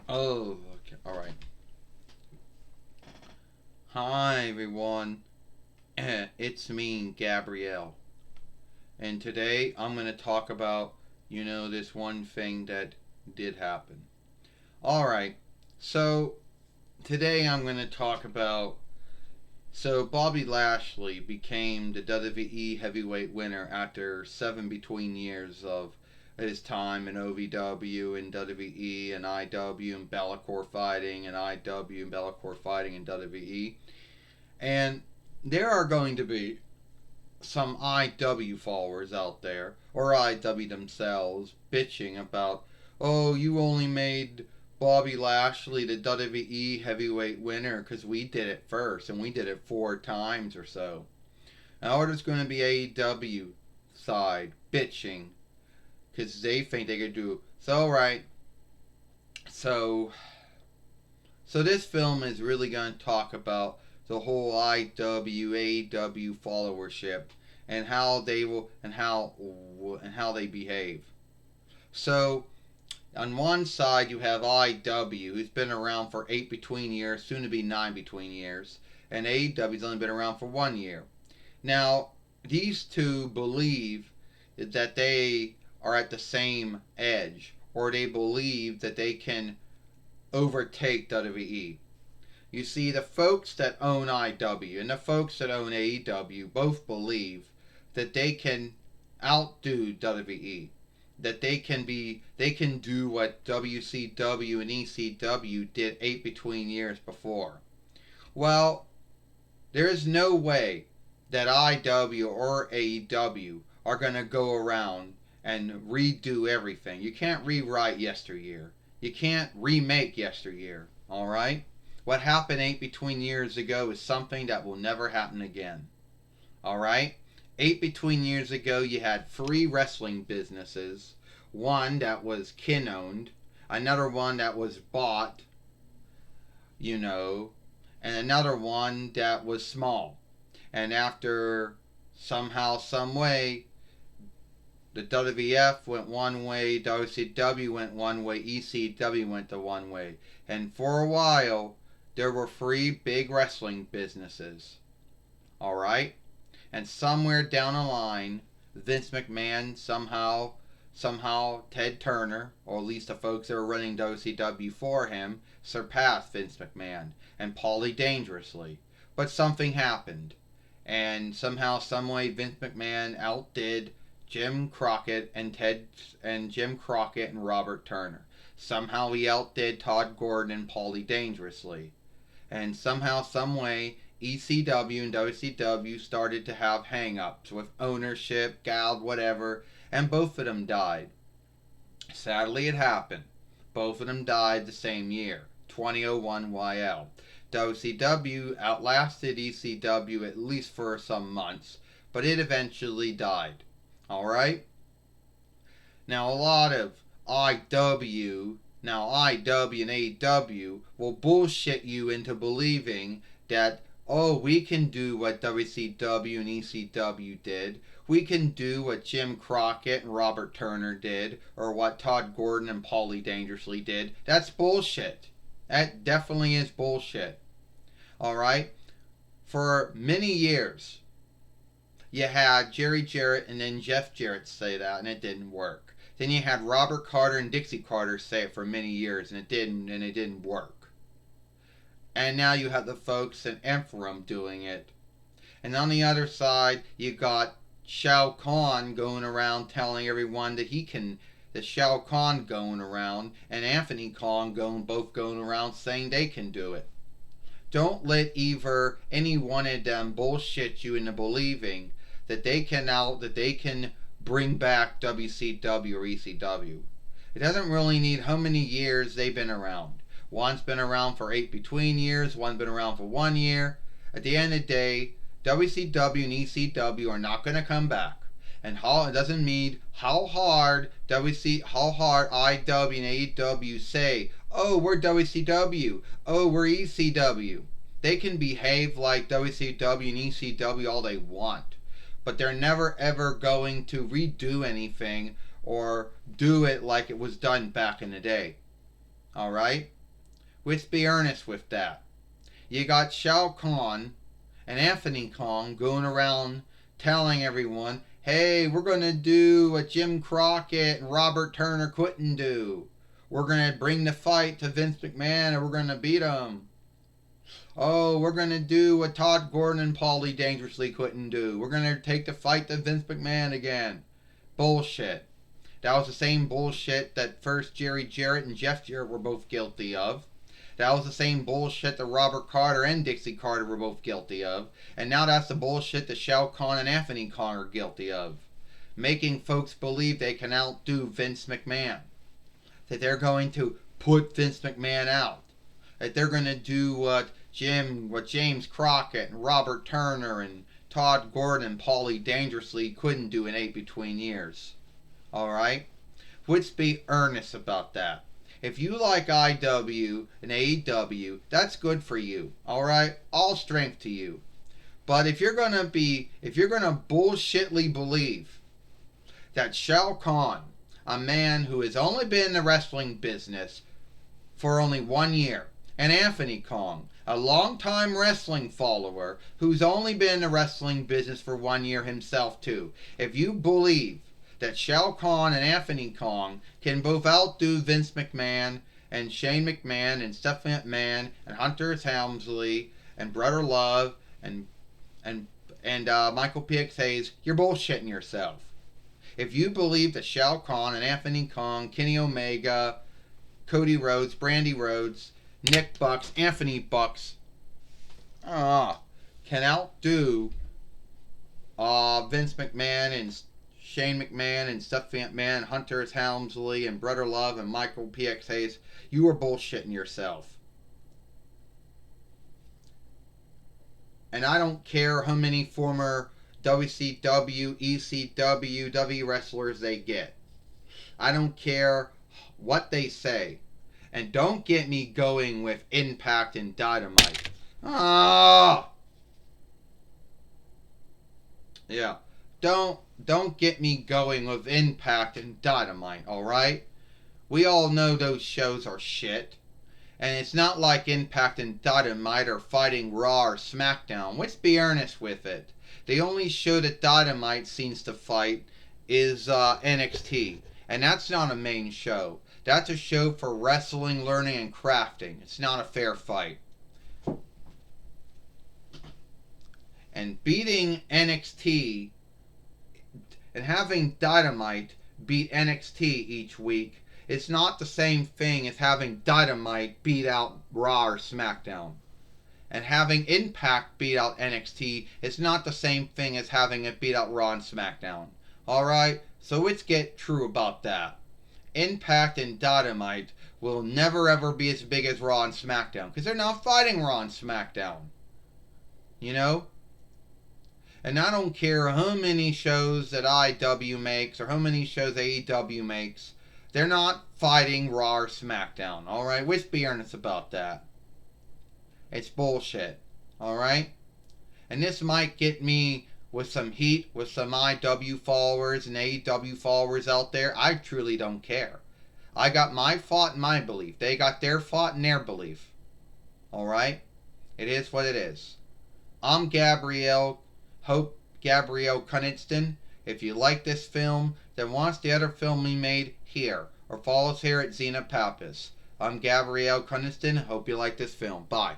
Oh, okay. All right. Hi, everyone. It's me, Gabrielle. And today I'm going to talk about, this one thing that did happen. All right. So, today I'm going to talk about. So, Bobby Lashley became the WWE heavyweight winner after 7 between years of his time in OVW and WWE and IW and Bellator fighting and IW and Bellator fighting in WWE. And there are going to be some IW followers out there, or IW themselves, bitching about, oh, you only made Bobby Lashley the WWE heavyweight winner because we did it first, and we did it 4 times or so. Now there's going to be AEW side bitching because they think they could do so right. So, so this film is really going to talk about the whole IW AEW followership and how they will and how they behave. So on one side you have IW, who's been around for 8 between years, soon to be 9 between years, and AEW's only been around for 1 year. Now these two believe that they are at the same edge, or they believe that they can overtake WWE. You see, the folks that own IW and the folks that own AEW both believe that they can outdo WWE. That they can do what WCW and ECW did 8 between years before. Well, there is no way that IW or AEW are going to go around and redo everything. You can't rewrite yesteryear. You can't remake yesteryear. All right? What happened 8 between years ago is something that will never happen again. All right? 8 between years ago, you had 3 wrestling businesses. One that was kin owned, another one that was bought, you know, and another one that was small. And after somehow, some way, the WWF went one way, WCW went one way, ECW went the one way. And for a while, there were 3 big wrestling businesses. Alright? And somewhere down the line, Vince McMahon somehow Ted Turner, or at least the folks that were running WCW for him, surpassed Vince McMahon and Paulie dangerously. But something happened. And somehow, someway, Vince McMahon outdid Jim Crockett and Jim Crockett and Robert Turner. Somehow he outdid Todd Gordon and Paulie dangerously. And somehow, someway, ECW and WCW started to have hang-ups with ownership, gal, whatever, and both of them died. Sadly, it happened. Both of them died the same year, 2001 YL. WCW outlasted ECW at least for some months, but it eventually died. Alright? Now, a lot of IW and AEW will bullshit you into believing that, oh, we can do what WCW and ECW did. We can do what Jim Crockett and Robert Turner did, or what Todd Gordon and Paulie Dangerously did. That's bullshit. That definitely is bullshit. Alright? For many years, you had Jerry Jarrett and then Jeff Jarrett say that, and it didn't work. Then you had Robert Carter and Dixie Carter say it for many years, and it didn't work. And now you have the folks in Ephraim doing it. And on the other side, you got Shao Kahn going around telling everyone that Shao Kahn going around and Anthony Khan both going around saying they can do it. Don't let either any one of them bullshit you into believing that they can bring back WCW or ECW. It doesn't really need how many years they've been around. One's been around for 8 between years, one's been around for 1 year. At the end of the day, WCW and ECW are not going to come back. And it doesn't mean how hard IW and AEW say, oh, we're WCW, oh, we're ECW. They can behave like WCW and ECW all they want, but they're never ever going to redo anything or do it like it was done back in the day. Alright? Let's be earnest with that. You got Shao Kahn and Anthony Kong going around telling everyone, hey, we're going to do what Jim Crockett and Robert Turner couldn't do. We're going to bring the fight to Vince McMahon and we're going to beat him. Oh, we're going to do what Todd Gordon and Paulie Dangerously couldn't do. We're going to take the fight to Vince McMahon again. Bullshit. That was the same bullshit that first Jerry Jarrett and Jeff Jarrett were both guilty of. That was the same bullshit that Robert Carter and Dixie Carter were both guilty of. And now that's the bullshit that Shao Kahn and Anthony Kong are guilty of. Making folks believe they can outdo Vince McMahon. That they're going to put Vince McMahon out. That they're going to do what James Crockett and Robert Turner and Todd Gordon and Paulie Dangerously couldn't do in 8 between years. Alright? Let's be earnest about that. If you like IW and AEW, that's good for you. Alright? All strength to you. But if you're gonna bullshitly believe that Shao Kahn, a man who has only been in the wrestling business for only 1 year, and Anthony Kong, a long-time wrestling follower who's only been in the wrestling business for 1 year himself too. If you believe that Shao Kahn and Anthony Kong can both outdo Vince McMahon and Shane McMahon and Stephanie McMahon and Hunter Helmsley and Brother Love and Michael P.X. Hayes, you're bullshitting yourself. If you believe that Shao Kahn and Anthony Kong, Kenny Omega, Cody Rhodes, Brandy Rhodes, Nick Bucks, Anthony Bucks can outdo Vince McMahon and Shane McMahon and Stephanie McMahon, Hunter Helmsley and Brother Love and Michael P.X. Hayes, you are bullshitting yourself. And I don't care how many former WCW, ECW, W wrestlers they get. I don't care what they say. And don't get me going with Impact and Dynamite. Yeah. Don't get me going with Impact and Dynamite, alright? We all know those shows are shit. And it's not like Impact and Dynamite are fighting Raw or SmackDown. Let's be earnest with it. The only show that Dynamite seems to fight is NXT. And that's not a main show. That's a show for wrestling, learning, and crafting. It's not a fair fight. And beating NXT and having Dynamite beat NXT each week, it's not the same thing as having Dynamite beat out Raw or SmackDown. And having Impact beat out NXT is not the same thing as having it beat out Raw and SmackDown. Alright? So let's get true about that. Impact and Dynamite will never ever be as big as Raw and SmackDown. Because they're not fighting Raw and SmackDown. You know? And I don't care how many shows that IW makes or how many shows AEW makes. They're not fighting Raw or SmackDown. Alright? Let's be earnest about that. It's bullshit. Alright? And this might get me with some heat, with some IW followers and AEW followers out there. I truly don't care. I got my thought and my belief. They got their thought and their belief. Alright? It is what it is. I'm Gabrielle Kunitzton. If you like this film, then watch the other film we made here. Or follow us here at Xena Pappas. I'm Gabrielle Kunitzton. Hope you like this film. Bye.